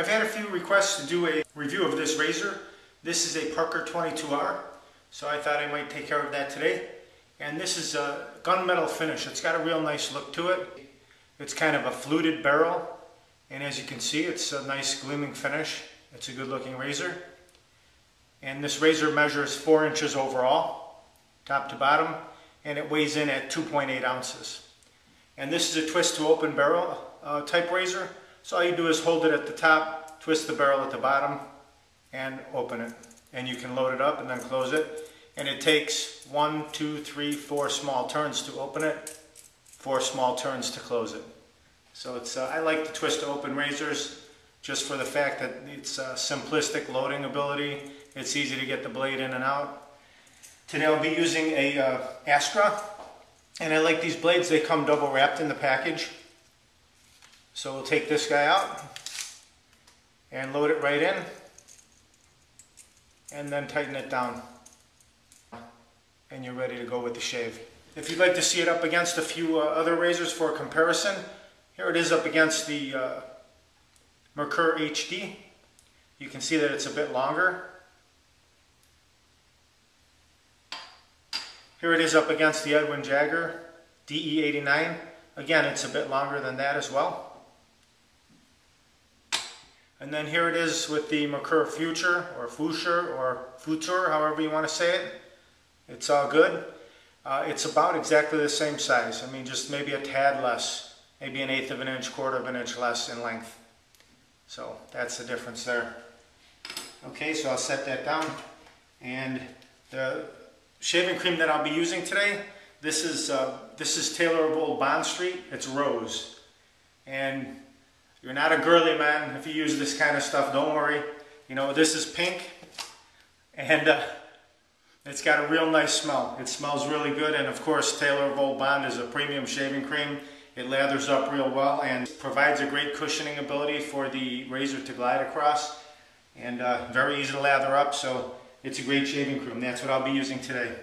I've had a few requests to do a review of this razor. This is a Parker 22R, so I thought I might take care of that today. And this is a gunmetal finish. It's got a real nice look to it. It's kind of a fluted barrel, and as you can see, it's a nice gleaming finish. It's a good looking razor. And this razor measures 4 inches overall, top to bottom, and it weighs in at 2.8 ounces. And this is a twist to open barrel type razor. So all you do is hold it at the top, twist the barrel at the bottom, and open it. And you can load it up and then close it. And it takes 1, 2, 3, 4 small turns to open it, 4 small turns to close it. So it's I like the twist to open razors just for the fact that it's simplistic loading ability. It's easy to get the blade in and out. Today I'll be using a Astra, and I like these blades. They come double wrapped in the package. So we'll take this guy out and load it right in, and then tighten it down, and you're ready to go with the shave. If you'd like to see it up against a few other razors for comparison, here it is up against the Merkur HD. You can see that it's a bit longer. Here it is up against the Edwin Jagger DE89. Again, it's a bit longer than that as well. And then here it is with the Merkur Future, or Future, or Futur, however you want to say it. It's all good. It's about exactly the same size. I mean, just maybe a tad less, maybe 1/8 of an inch, 1/4 of an inch less in length. So that's the difference there. Okay, so I'll set that down. And the shaving cream that I'll be using today, this is Taylor of Old Bond Street. It's rose. And you're not a girly man if you use this kind of stuff, don't worry. You know, this is pink, and it's got a real nice smell. It smells really good, and of course Taylor of Old Bond is a premium shaving cream. It lathers up real well and provides a great cushioning ability for the razor to glide across, and very easy to lather up, so it's a great shaving cream. That's what I'll be using today.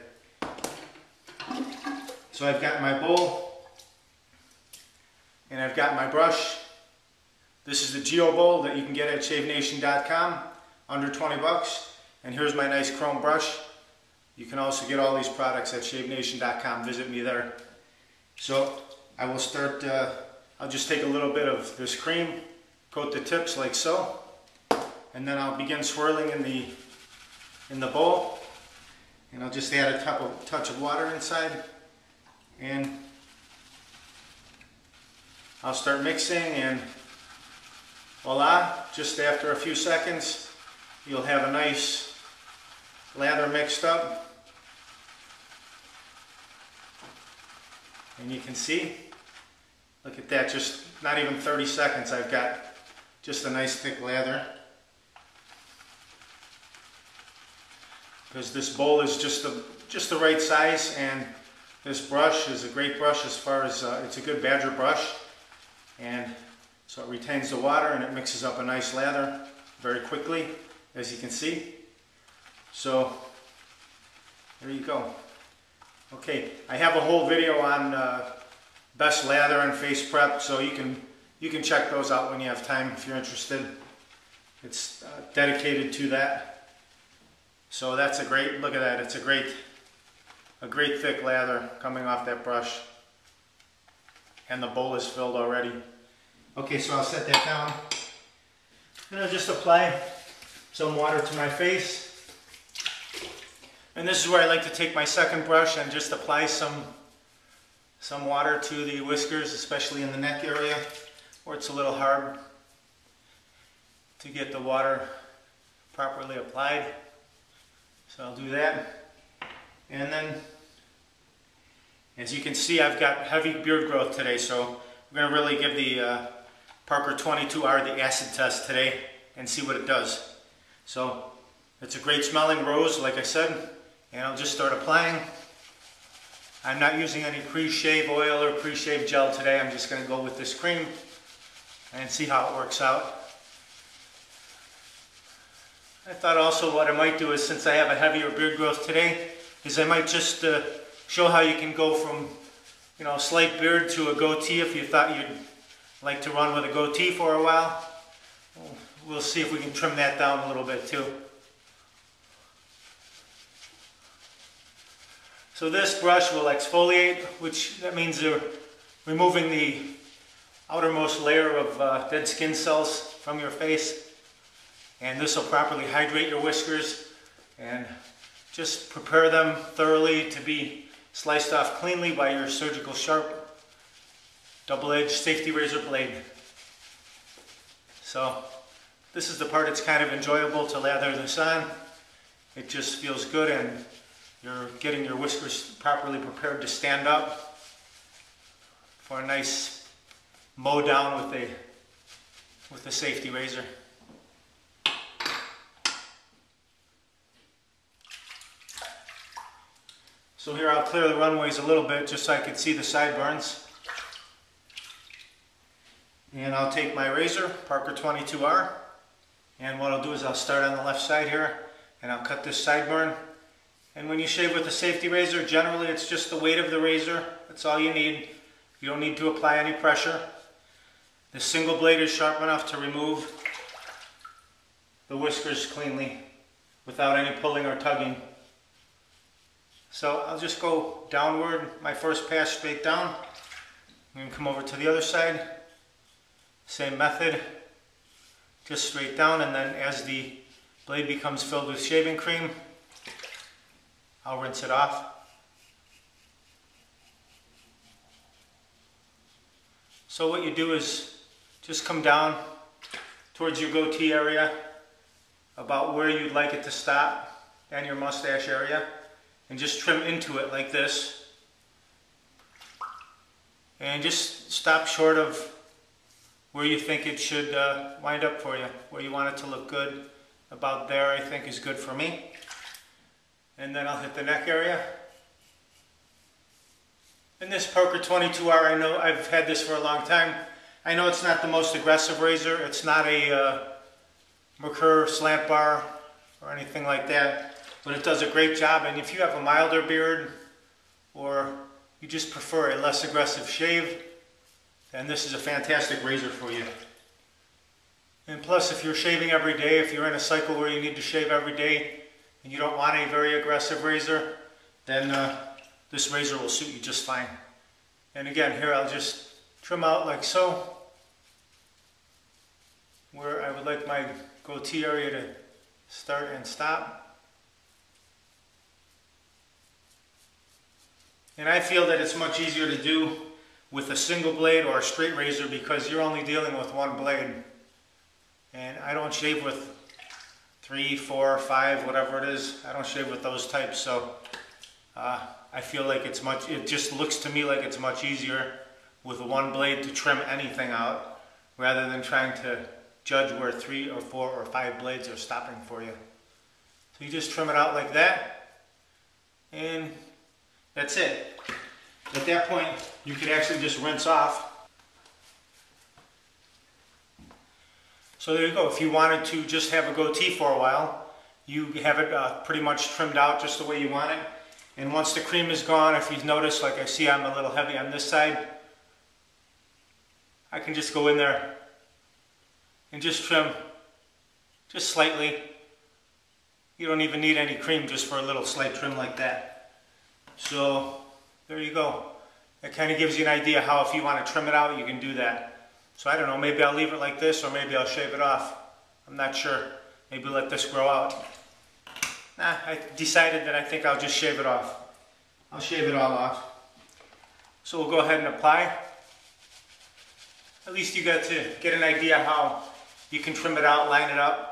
So I've got my bowl, and I've got my brush. This is the Geo Bowl that you can get at shavenation.com, under 20 bucks. And here's my nice chrome brush. You can also get all these products at shavenation.com. Visit me there. So I will start, I'll just take a little bit of this cream, coat the tips like so, and then I'll begin swirling in the bowl. And I'll just add a touch of water inside, and I'll start mixing, and voila, just after a few seconds, you'll have a nice lather mixed up. And you can see, look at that, just not even 30 seconds, I've got just a nice thick lather. Because this bowl is just the right size, and this brush is a great brush as far as, it's a good Badger brush. And so it retains the water and it mixes up a nice lather very quickly, as you can see. So there you go. Okay, I have a whole video on best lather and face prep, so you can check those out when you have time if you're interested. It's dedicated to that. So that's a great, look at that, it's a great thick lather coming off that brush. And the bowl is filled already. Okay, so I'll set that down. And I'll just apply some water to my face. And this is where I like to take my second brush and just apply some water to the whiskers, especially in the neck area, where it's a little hard to get the water properly applied. So I'll do that. And then, as you can see, I've got heavy beard growth today, so we're going to really give the Parker 22R the acid test today and see what it does. So it's a great smelling rose, like I said, and I'll just start applying. I'm not using any pre-shave oil or pre-shave gel today. I'm just going to go with this cream and see how it works out. I thought also what I might do is, since I have a heavier beard growth today, is I might just show how you can go from, you know, a slight beard to a goatee if you thought you'd like to run with a goatee for a while. we'll see if we can trim that down a little bit too. So this brush will exfoliate, which that means they're removing the outermost layer of dead skin cells from your face. And this will properly hydrate your whiskers and just prepare them thoroughly to be sliced off cleanly by your surgical sharp double-edged safety razor blade. So this is the part that's kind of enjoyable to lather this on. It just feels good and you're getting your whiskers properly prepared to stand up for a nice mow down with the safety razor. So here I'll clear the runways a little bit just so I can see the sideburns. And I'll take my razor, Parker 22R, and what I'll do is I'll start on the left side here and I'll cut this sideburn. And when you shave with a safety razor, generally it's just the weight of the razor. That's all you need. You don't need to apply any pressure. The single blade is sharp enough to remove the whiskers cleanly without any pulling or tugging. So I'll just go downward, my first pass straight down. I'm going to come over to the other side. Same method, just straight down, and then as the blade becomes filled with shaving cream, I'll rinse it off. So what you do is just come down towards your goatee area, about where you'd like it to stop, and your mustache area, and just trim into it like this. And just stop short of where you think it should wind up for you, where you want it to look good. About there I think is good for me. And then I'll hit the neck area. And this Parker 22R, I know I've had this for a long time. I know it's not the most aggressive razor. It's not a Merkur slant bar or anything like that, but it does a great job. And if you have a milder beard or you just prefer a less aggressive shave, then this is a fantastic razor for you. And plus, if you're shaving every day, if you're in a cycle where you need to shave every day and you don't want a very aggressive razor, then this razor will suit you just fine. And again, here I'll just trim out like so, where I would like my goatee area to start and stop. And I feel that it's much easier to do with a single blade or a straight razor because you're only dealing with one blade. And I don't shave with 3, 4, 5, whatever it is. I don't shave with those types, so I feel like it just looks to me like it's much easier with one blade to trim anything out rather than trying to judge where 3 or 4 or 5 blades are stopping for you. So you just trim it out like that, and that's it. At that point, you could actually just rinse off. So there you go. If you wanted to just have a goatee for a while, you have it pretty much trimmed out just the way you want it. And once the cream is gone, if you notice, like I see I'm a little heavy on this side, I can just go in there and just trim just slightly. You don't even need any cream just for a little slight trim like that. So there you go. It kind of gives you an idea how if you want to trim it out, you can do that. So I don't know, maybe I'll leave it like this or maybe I'll shave it off. I'm not sure. Maybe let this grow out. Nah, I decided that I think I'll just shave it off. I'll shave it all off. So we'll go ahead and apply. At least you got to get an idea how you can trim it out, line it up.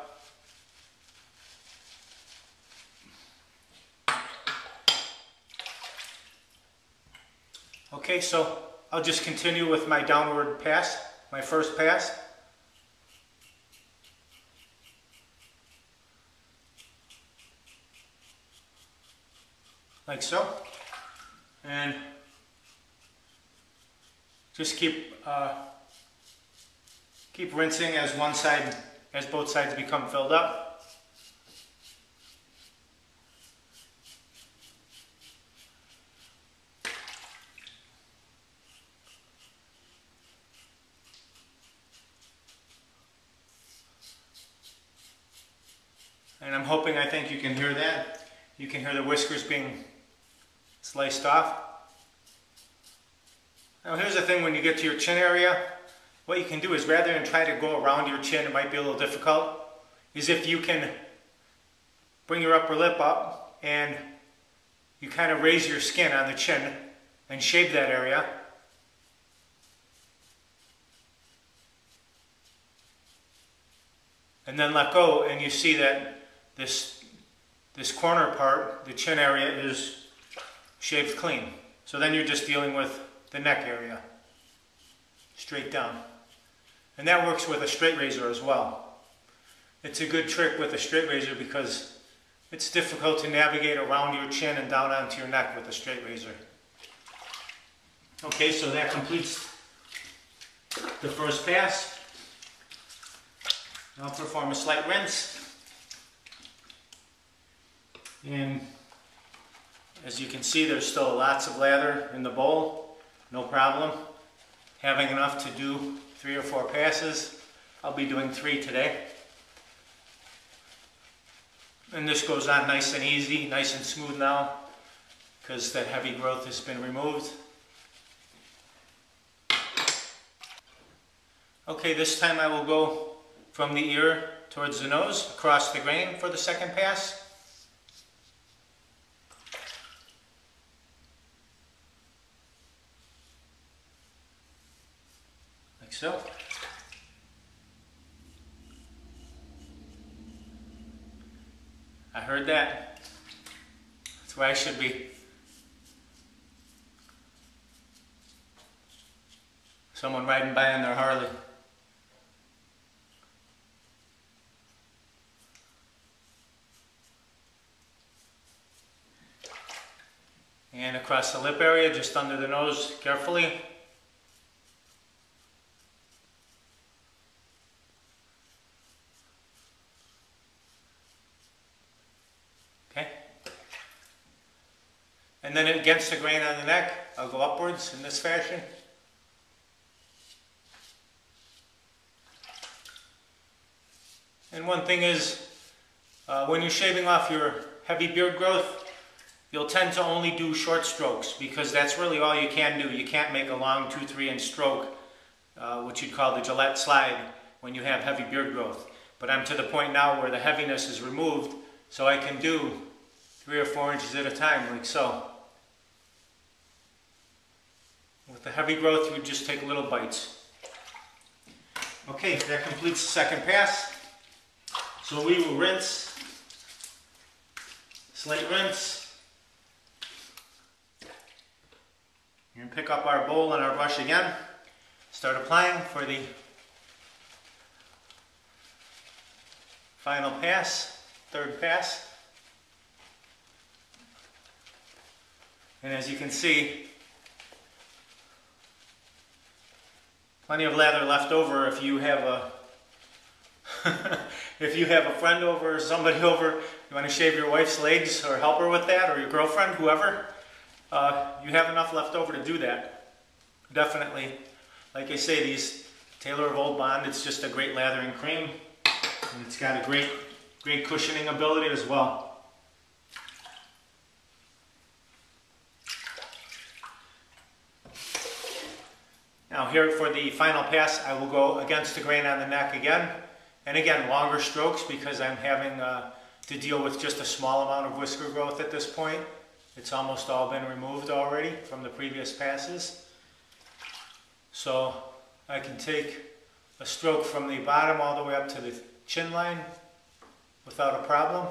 Okay, so I'll just continue with my downward pass, my first pass. Like so. And just keep rinsing as both sides become filled up. And I'm hoping, I think you can hear that. You can hear the whiskers being sliced off. Now here's the thing, when you get to your chin area, what you can do is, rather than try to go around your chin, it might be a little difficult, is if you can bring your upper lip up and you kind of raise your skin on the chin and shave that area. And then let go, and you see that this corner part, the chin area, is shaved clean. So then you're just dealing with the neck area, straight down. And that works with a straight razor as well. It's a good trick with a straight razor because it's difficult to navigate around your chin and down onto your neck with a straight razor. Okay, so that completes the first pass. I'll perform a slight rinse. And as you can see, there's still lots of lather in the bowl. No problem. Having enough to do 3 or 4 passes. I'll be doing 3 today. And this goes on nice and easy, nice and smooth now, because that heavy growth has been removed. Okay, this time I will go from the ear towards the nose, across the grain for the second pass. Like so. I heard that. That's where I should be. Someone riding by on their Harley. And across the lip area, just under the nose, carefully. Okay. And then against the grain on the neck, I'll go upwards in this fashion. And one thing is, when you're shaving off your heavy beard growth, you'll tend to only do short strokes because that's really all you can do. You can't make a long 2-3 inch stroke, which you'd call the Gillette slide, when you have heavy beard growth. But I'm to the point now where the heaviness is removed, so I can do 3 or 4 inches at a time, like so. With the heavy growth, you just take little bites. Okay, that completes the second pass. So we will rinse, slight rinse, and pick up our bowl and our brush again. Start applying for the final pass, third pass. And as you can see, plenty of lather left over if you have a if you have a friend over or somebody over, you want to shave your wife's legs or help her with that, or your girlfriend, whoever, you have enough left over to do that. Definitely. Like I say, these Taylor of Old Bond, it's just a great lathering cream. And it's got a great cushioning ability as well. Now here for the final pass, I will go against the grain on the neck again. And again, longer strokes because I'm having to deal with just a small amount of whisker growth at this point. It's almost all been removed already from the previous passes. So I can take a stroke from the bottom all the way up to the chin line without a problem.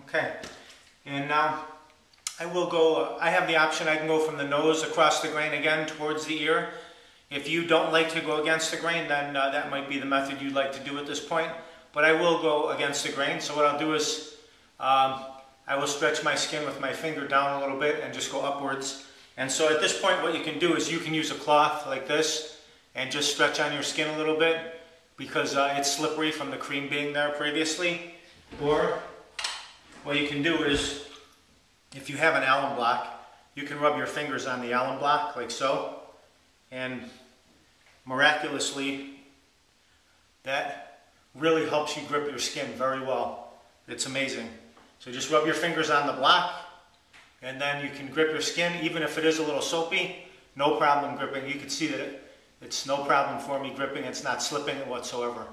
Okay, and now I will go, I have the option, I can go from the nose across the grain again towards the ear. If you don't like to go against the grain, then that might be the method you'd like to do at this point. But I will go against the grain, so what I'll do is I will stretch my skin with my finger down a little bit and just go upwards. And so at this point what you can do is you can use a cloth like this and just stretch on your skin a little bit because it's slippery from the cream being there previously. Or what you can do is, if you have an alum block, you can rub your fingers on the alum block like so and miraculously that really helps you grip your skin very well. It's amazing. So just rub your fingers on the block and then you can grip your skin even if it is a little soapy. No problem gripping. You can see that it's no problem for me gripping. It's not slipping it whatsoever.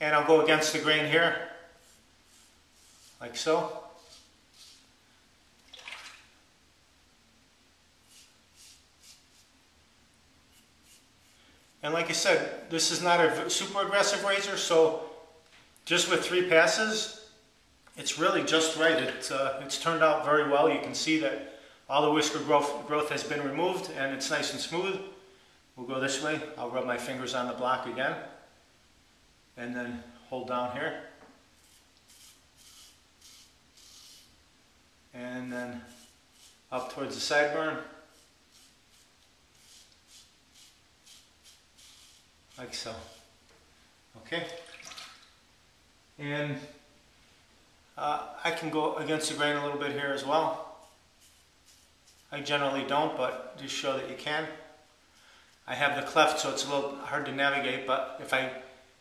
And I'll go against the grain here, like so. And like I said, this is not a super aggressive razor, so just with 3 passes, it's really just right. It's turned out very well. You can see that all the whisker growth has been removed and it's nice and smooth. We'll go this way. I'll rub my fingers on the block again and then hold down here. And then up towards the sideburn. Like so. Okay. And I can go against the grain a little bit here as well. I generally don't, but just show that you can. I have the cleft, so it's a little hard to navigate, but if I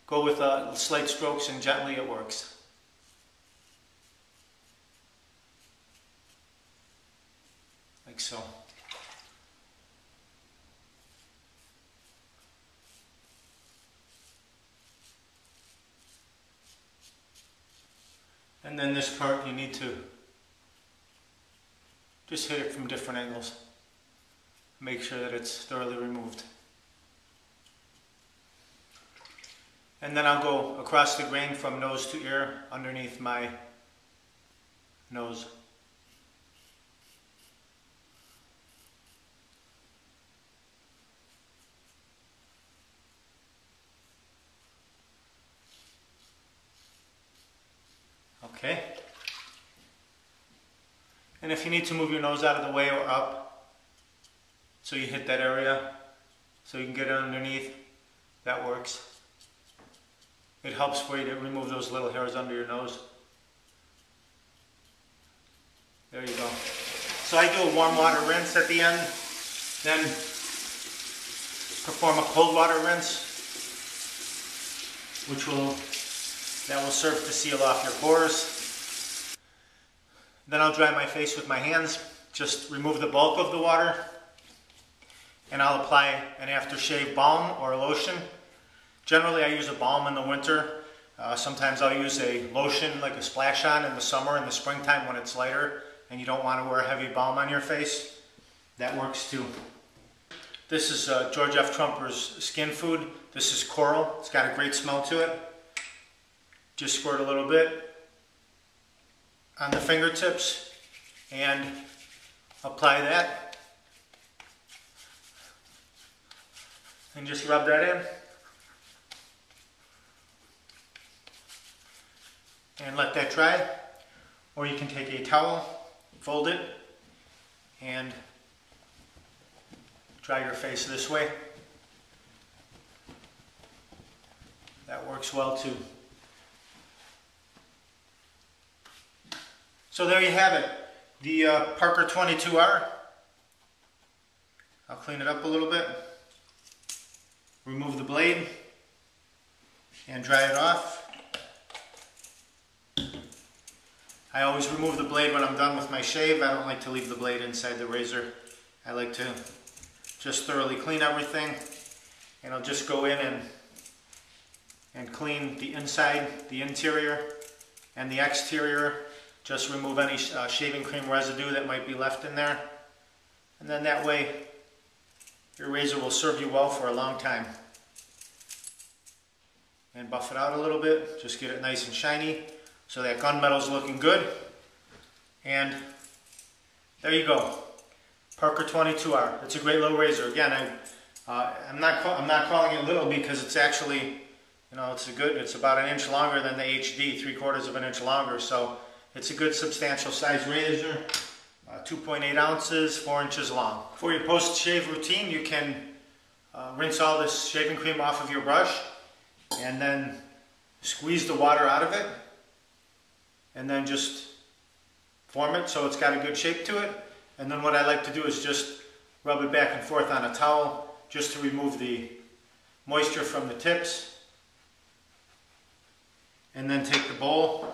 go with slight strokes and gently, it works. Like so. And then this part, you need to just hit it from different angles. Make sure that it's thoroughly removed. And then I'll go across the grain from nose to ear underneath my nose. Okay. And if you need to move your nose out of the way or up, so you hit that area, so you can get it underneath, that works. It helps for you to remove those little hairs under your nose. There you go. So I do a warm water rinse at the end, then perform a cold water rinse, that will serve to seal off your pores. Then I'll dry my face with my hands, just remove the bulk of the water, and I'll apply an aftershave balm or a lotion. Generally I use a balm in the winter. Sometimes I'll use a lotion like a splash on in the summer and the springtime when it's lighter and you don't want to wear a heavy balm on your face. That works too. This is George F. Trumper's Skin Food. This is coral. It's got a great smell to it. Just squirt a little bit on the fingertips and apply that. And just rub that in. And let that dry. Or you can take a towel, fold it, and dry your face this way. That works well too. So there you have it, the Parker 22R. I'll clean it up a little bit, remove the blade, and dry it off. I always remove the blade when I'm done with my shave. I don't like to leave the blade inside the razor. I like to just thoroughly clean everything, and I'll just go in and clean the inside, the interior, and the exterior. Just remove any shaving cream residue that might be left in there. And then that way, your razor will serve you well for a long time. And buff it out a little bit, just get it nice and shiny, so that gunmetal's looking good. And there you go, Parker 22R. It's a great little razor. Again, I'm not calling it little because it's actually, you know, it's about an inch longer than the HD, 3/4 of an inch longer. So it's a good substantial size razor, 2.8 ounces, 4 inches long. For your post-shave routine, you can rinse all this shaving cream off of your brush and then squeeze the water out of it and then just form it so it's got a good shape to it. And then what I like to do is just rub it back and forth on a towel just to remove the moisture from the tips. And then take the bowl,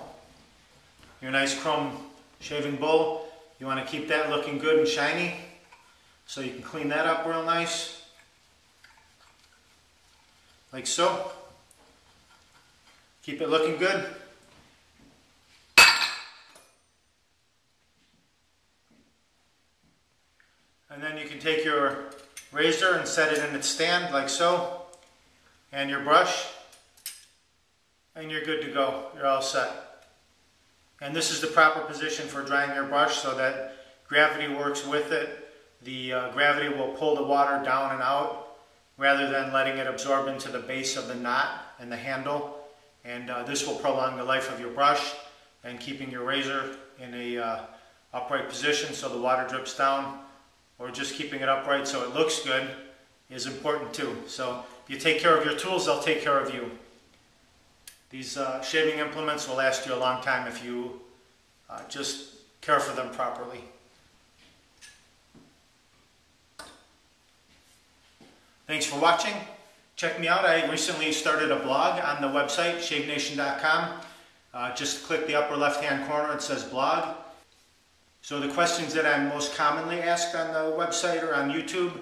your nice chrome shaving bowl. You want to keep that looking good and shiny, so you can clean that up real nice, like so. Keep it looking good. And then you can take your razor and set it in its stand like so, and your brush, and you're good to go. You're all set. And this is the proper position for drying your brush so that gravity works with it. The gravity will pull the water down and out rather than letting it absorb into the base of the knot and the handle. And this will prolong the life of your brush, and keeping your razor in a upright position so the water drips down, or just keeping it upright so it looks good, is important too. So if you take care of your tools, they'll take care of you. These shaving implements will last you a long time if you just care for them properly. Thanks for watching. Check me out. I recently started a blog on the website, shavenation.com. Just click the upper left-hand corner, it says blog. So the questions that I'm most commonly asked on the website or on YouTube,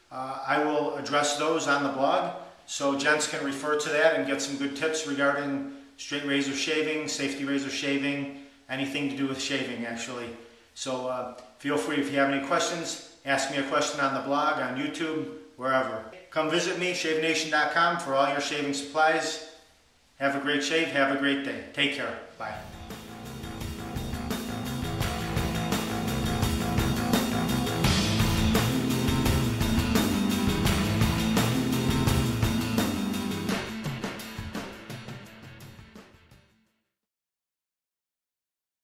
I will address those on the blog. So gents can refer to that and get some good tips regarding straight razor shaving, safety razor shaving, anything to do with shaving actually. So feel free, if you have any questions, ask me a question on the blog, on YouTube, wherever. Come visit me, shavenation.com, for all your shaving supplies. Have a great shave, have a great day. Take care. Bye.